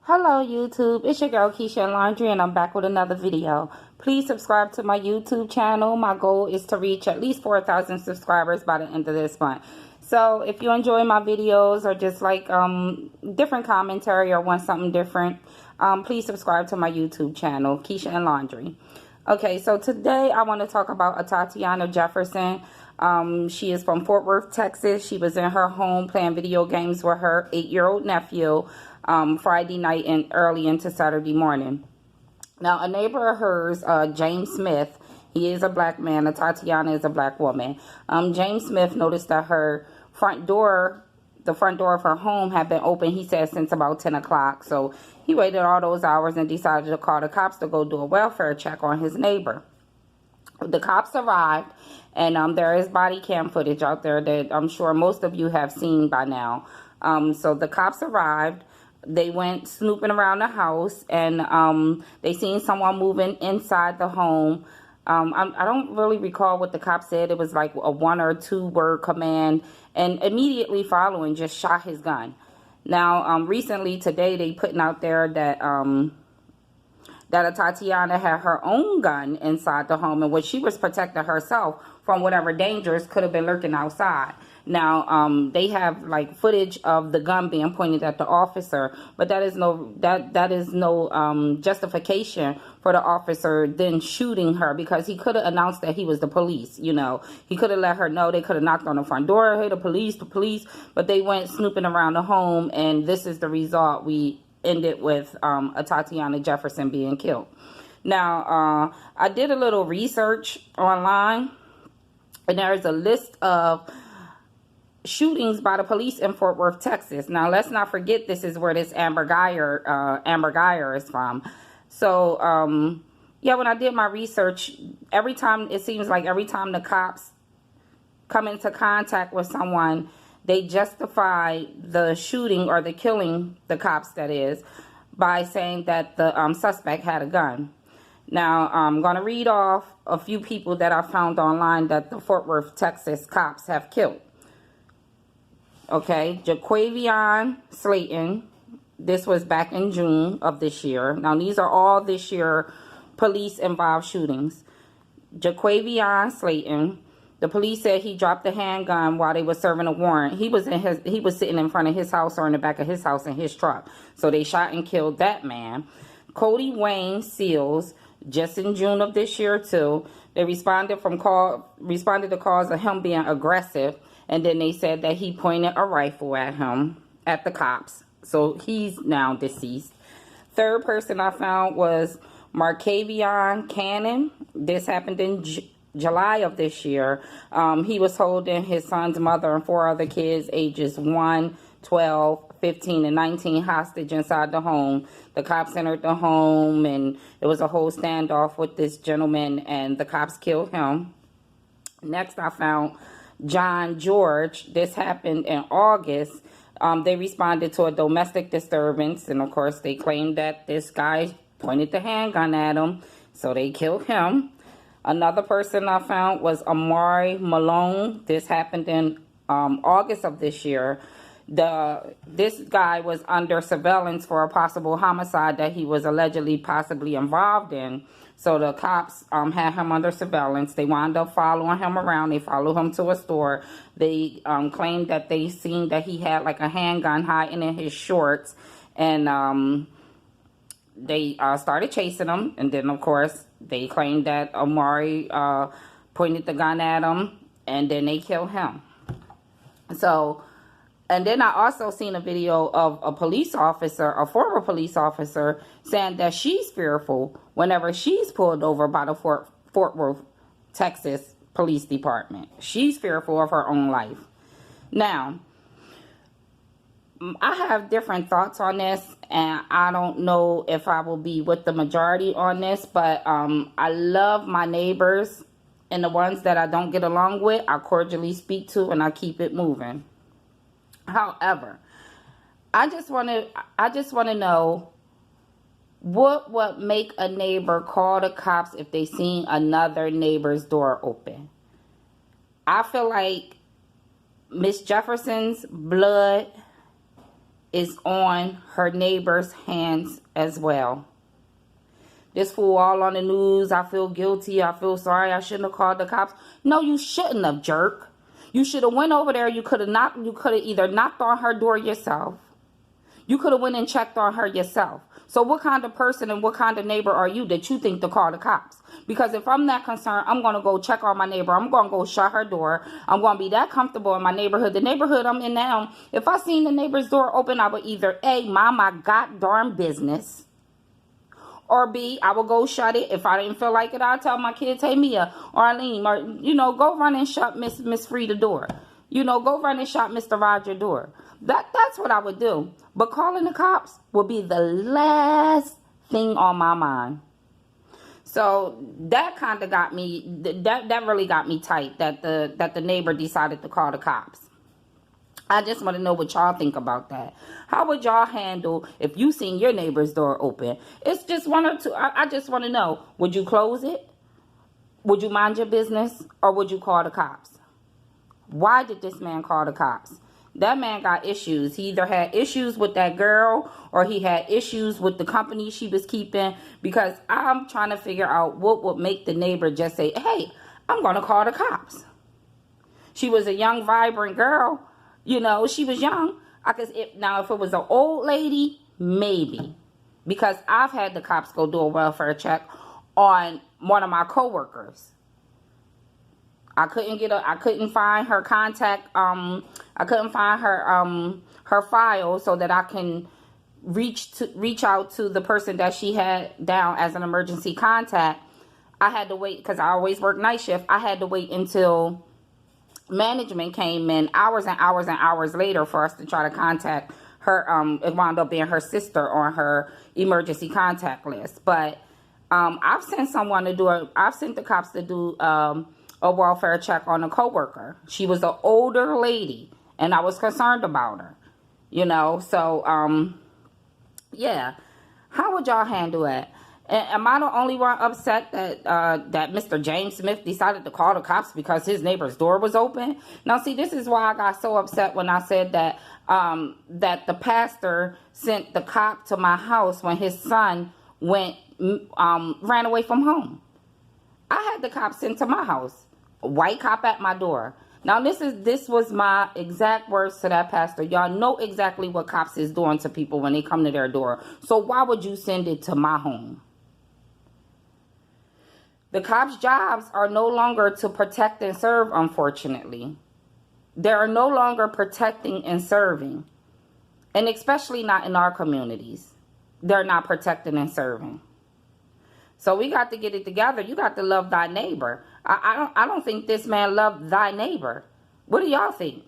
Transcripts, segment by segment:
Hello YouTube, it's your girl Keisha Laundry and I'm back with another video. Please subscribe to my YouTube channel. My goal is to reach at least 4,000 subscribers by the end of this month. So if you enjoy my videos or just like different commentary or want something different, please subscribe to my YouTube channel, Keisha and Laundry. Okay, so today I want to talk about Atatiana Jefferson. She is from Fort Worth, Texas. She was in her home playing video games with her 8-year-old nephew Friday night and early into Saturday morning. Now, a neighbor of hers, James Smith, he is a black man. Atatiana is a black woman. James Smith noticed that her front door, the front door of her home had been open, he said, since about 10 o'clock. So he waited all those hours and decided to call the cops to go do a welfare check on his neighbor. The cops arrived, and there is body cam footage out there that I'm sure most of you have seen by now. So the cops arrived. They went snooping around the house, and they seen someone moving inside the home. I don't really recall what the cops said. It was like a 1 or 2 word command, and immediately following just shot his gun. Now, recently today they putting out there that that Atatiana had her own gun inside the home, in which she was protecting herself from whatever dangers could have been lurking outside. Now, they have like footage of the gun being pointed at the officer, but that is no justification for the officer then shooting her, because he could have announced that he was the police. You know, he could have let her know. They could have knocked on the front door, hey, the police, but they went snooping around the home, and this is the result. We ended with Atatiana Jefferson being killed. Now, I did a little research online, and there's a list of shootings by the police in Fort Worth, Texas. Now, let's not forget this is where this Amber Geier is from. So, yeah, when I did my research, it seems like every time the cops come into contact with someone, they justify the shooting or the killing, the cops that is, by saying that the suspect had a gun. Now, I'm going to read off a few people that I found online that the Fort Worth, Texas cops have killed. Okay, Jaquavion Slayton. This was back in June of this year. Now, these are all this year police-involved shootings. Jaquavion Slayton. The police said he dropped the handgun while they were serving a warrant. He was sitting in front of his house or in the back of his house in his truck. So they shot and killed that man. Cody Wayne Seals, just in June of this year too. They responded to calls of him being aggressive, and then they said that he pointed a rifle at the cops. So he's now deceased. Third person I found was Markavion Cannon. This happened in July of this year. He was holding his son's mother and 4 other kids ages 1, 12, 15, and 19 hostage inside the home. The cops entered the home, and it was a whole standoff with this gentleman, and the cops killed him. Next, I found John George. This happened in August. They responded to a domestic disturbance, and of course they claimed that this guy pointed the handgun at him, so they killed him. Another person I found was Amari Malone. This happened in August of this year. This guy was under surveillance for a possible homicide that he was allegedly possibly involved in. So the cops had him under surveillance. They wound up following him around. They followed him to a store. They claimed that they seen that he had like a handgun hiding in his shorts, and they started chasing him. And then, of course, they claimed that Amari pointed the gun at him, and then they killed him. So, and then I also seen a video of a police officer, a former police officer, saying that she's fearful whenever she's pulled over by the Fort Worth, Texas Police Department. She's fearful of her own life. Now, I have different thoughts on this, and I don't know if I will be with the majority on this, but I love my neighbors, and the ones that I don't get along with, I cordially speak to, and I keep it moving. However, I just want to know what would make a neighbor call the cops if they seen another neighbor's door open. I feel like Miss Jefferson's blood is on her neighbor's hands as well. This fool all on the news. I feel guilty. I feel sorry. I shouldn't have called the cops. No, you shouldn't have, jerk. You should have went over there. You could have either knocked on her door yourself. You could have went and checked on her yourself. So what kind of person and what kind of neighbor are you that you think to call the cops? Because if I'm that concerned, I'm going to go check on my neighbor. I'm going to go shut her door. I'm going to be that comfortable in my neighborhood. The neighborhood I'm in now, if I seen the neighbor's door open, I would either A, mind my goddamn business, or B, I will go shut it. If I didn't feel like it, I'll tell my kids, hey, Mia or Arlene, or, go run and shut Miss Frida door. Go run and shut Mr. Roger door. That's what I would do. But calling the cops would be the last thing on my mind. So that kind of got me, that really got me tight, that the neighbor decided to call the cops. I just want to know what y'all think about that. How would y'all handle if you seen your neighbor's door open? It's just one or two. I just want to know, would you close it? Would you mind your business? Or would you call the cops? Why did this man call the cops? That man got issues. He either had issues with that girl or he had issues with the company she was keeping, because I'm trying to figure out what would make the neighbor just say, hey, I'm going to call the cops. She was a young, vibrant girl. She was young. If it was an old lady, maybe. Because I've had the cops go do a welfare check on one of my coworkers. I couldn't find her contact. I couldn't find her file so that I can reach out to the person that she had down as an emergency contact. I had to wait because I always work night shift. I had to wait until management came in hours and hours and hours later for us to try to contact her. It wound up being her sister on her emergency contact list. But I've sent I've sent the cops to do a welfare check on a coworker. She was an older lady, and I was concerned about her. So yeah. How would y'all handle it? Am I the only one upset that Mr. James Smith decided to call the cops because his neighbor's door was open? Now, see, this is why I got so upset when I said that the pastor sent the cop to my house when his son ran away from home. I had the cop sent to my house. A white cop at my door. Now, this was my exact words to that pastor. Y'all know exactly what cops is doing to people when they come to their door. So why would you send it to my home? The cops' jobs are no longer to protect and serve, unfortunately. They are no longer protecting and serving. And especially not in our communities. They're not protecting and serving. So we got to get it together. You got to love thy neighbor. I don't think this man loved thy neighbor. What do y'all think?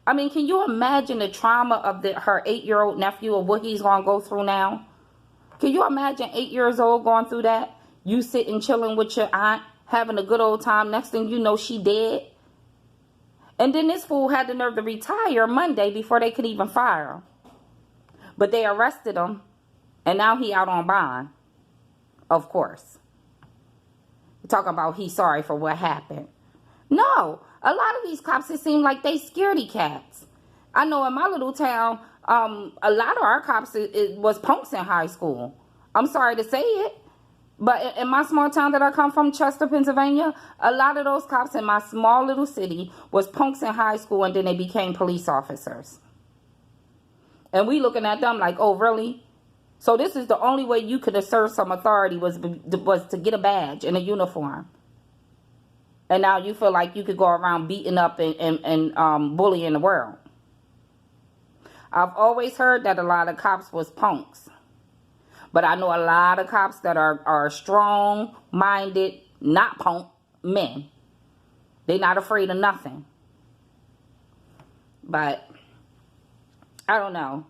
I mean, can you imagine the trauma of her 8-year-old nephew, of what he's going to go through now? Can you imagine 8 years old going through that? You sitting chilling with your aunt, having a good old time. Next thing you know, she dead. And then this fool had the nerve to retire Monday before they could even fire him. But they arrested him. And now he out on bond. Of course. Talking about he's sorry for what happened. No. A lot of these cops, it seem like they scaredy cats. I know in my little town, a lot of our cops it was punks in high school. I'm sorry to say it. But in my small town that I come from, Chester, Pennsylvania, a lot of those cops in my small little city was punks in high school, and then they became police officers. And we looking at them like, oh, really? So this is the only way you could assert some authority was to get a badge and a uniform. And now you feel like you could go around beating up and bullying the world. I've always heard that a lot of cops was punks. But I know a lot of cops that are strong-minded, not punk men. They're not afraid of nothing. But I don't know.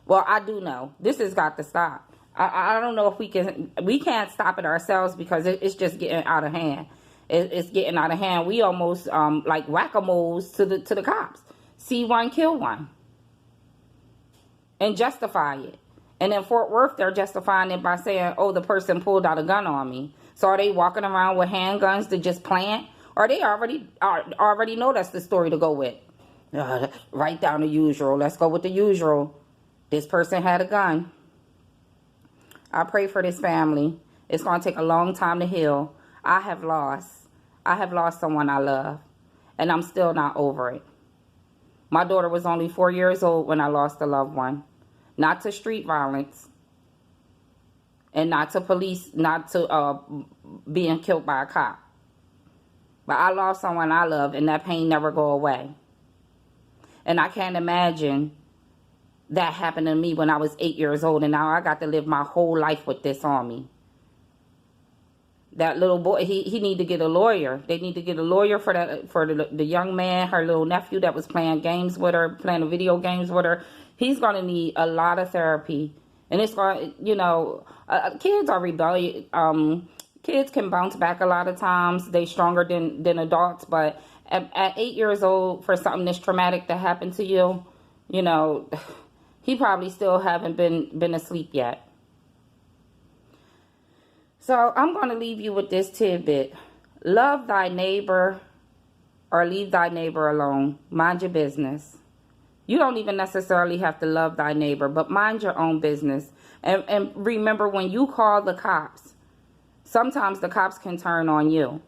Well, I do know. This has got to stop. I don't know if we can't stop it ourselves because it's just getting out of hand. It's getting out of hand. We almost like whack-a-moles to the cops. See one, kill one. And justify it. And in Fort Worth, they're justifying it by saying, oh, the person pulled out a gun on me. So are they walking around with handguns to just plant? Or they already know that's the story to go with. Write down the usual. Let's go with the usual. This person had a gun. I pray for this family. It's going to take a long time to heal. I have lost someone I love, and I'm still not over it. My daughter was only 4 years old when I lost a loved one. Not to street violence, and not to police, not to being killed by a cop. But I lost someone I love, and that pain never go away. And I can't imagine that happened to me when I was 8 years old, and now I got to live my whole life with this on me. That little boy, he need to get a lawyer. They need to get a lawyer for the young man, her little nephew that was playing games with her, playing the video games with her. He's going to need a lot of therapy. And it's going, you know, kids are rebellious. Kids can bounce back a lot of times. They stronger than adults. But at 8 years old, for something this traumatic to happen to you, you know, he probably still haven't been asleep yet. So I'm going to leave you with this tidbit. Love thy neighbor or leave thy neighbor alone. Mind your business. You don't even necessarily have to love thy neighbor, but mind your own business. And remember, when you call the cops, sometimes the cops can turn on you.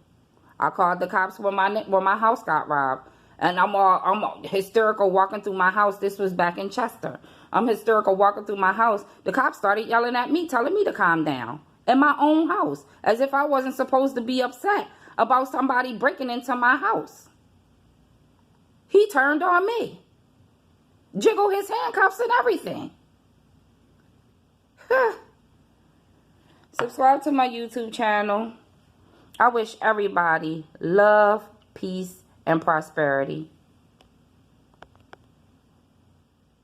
I called the cops when my house got robbed. And I'm hysterical walking through my house. This was back in Chester. I'm hysterical walking through my house. The cops started yelling at me, telling me to calm down. In my own house. As if I wasn't supposed to be upset about somebody breaking into my house. He turned on me. Jiggled his handcuffs and everything. Subscribe to my YouTube channel. I wish everybody love, peace, and prosperity.